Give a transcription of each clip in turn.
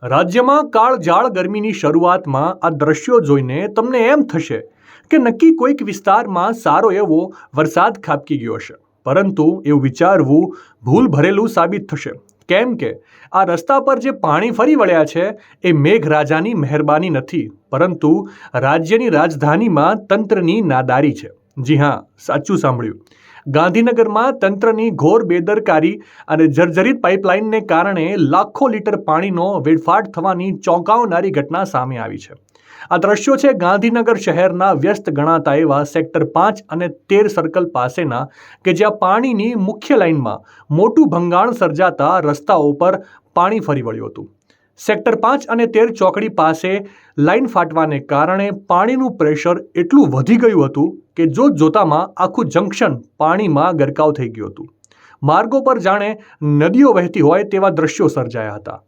રાજ્યમાં કાળઝાળ ગરમીની શરૂઆતમાં આ દ્રશ્યો જોઈને તમને એમ થશે કે નક્કી કોઈક વિસ્તારમાં સારો એવો વરસાદ ખાબકી ગયો હશે, પરંતુ એવું વિચારવું ભૂલ ભરેલું સાબિત થશે. કેમ કે આ રસ્તા પર જે પાણી ફરી વળ્યા છે એ મેઘરાજાની મહેરબાની નથી, પરંતુ રાજ્યની રાજધાનીમાં તંત્રની નાદારી છે. જી હા, સાચું સાંભળ્યું. ગાંધીનગરમાં તંત્રની ઘોર બેદરકારી અને જર્જરિત પાઇપલાઇનને કારણે લાખો લીટર પાણીનો વેડફાટ થવાની ચોંકાવનારી ઘટના સામે આવી છે. આ દ્રશ્યો છે ગાંધીનગર શહેરના વ્યસ્ત ગણાતા એવા સેક્ટર 5 અને 13 સર્કલ પાસેના, કે જ્યાં પાણીની મુખ્ય લાઇનમાં મોટું ભંગાણ સર્જાતા રસ્તાઓ પર પાણી ફરી વળ્યું હતું. સેક્ટર 5 અને 13 ચોકડી પાસે લાઇન ફાટવાને કારણે પાણીનું પ્રેશર એટલું વધી ગયું હતું કે જોતામાં આખું જંકશન પાણીમાં ગરકાવ થઈ ગયું હતું. માર્ગો પર જાણે નદીઓ વહેતી હોય તેવા દ્રશ્યો સર્જાયા હતા.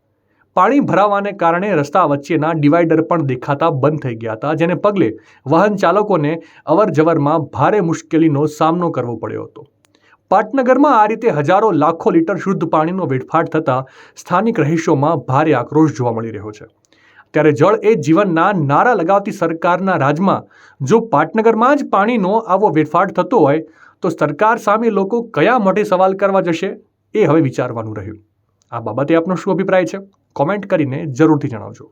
પાણી ભરાવાને કારણે રસ્તા વચ્ચેના ડિવાઈડર પણ દેખાતા બંધ થઈ ગયા હતા, જેને પગલે વાહન ચાલકોને અવરજવરમાં ભારે મુશ્કેલીનો સામનો કરવો પડ્યો હતો. પાટનગરમાં આ રીતે હજારો લાખો લીટર શુદ્ધ પાણીનો વેડફાટ થતાં સ્થાનિક રહીશોમાં ભારે આક્રોશ જોવા મળી રહ્યો છે. ત્યારે જળ એ જીવનના નારા લગાવતી સરકારના રાજમાં જો પાટનગરમાં જ પાણીનો આવો વેડફાટ થતો હોય તો સરકાર સામે લોકો કયા મોટે સવાલ કરવા જશે એ હવે વિચારવાનું રહ્યું. આ બાબતે આપનો શું અભિપ્રાય છે? કોમેન્ટ કરીને જરૂરથી જણાવજો.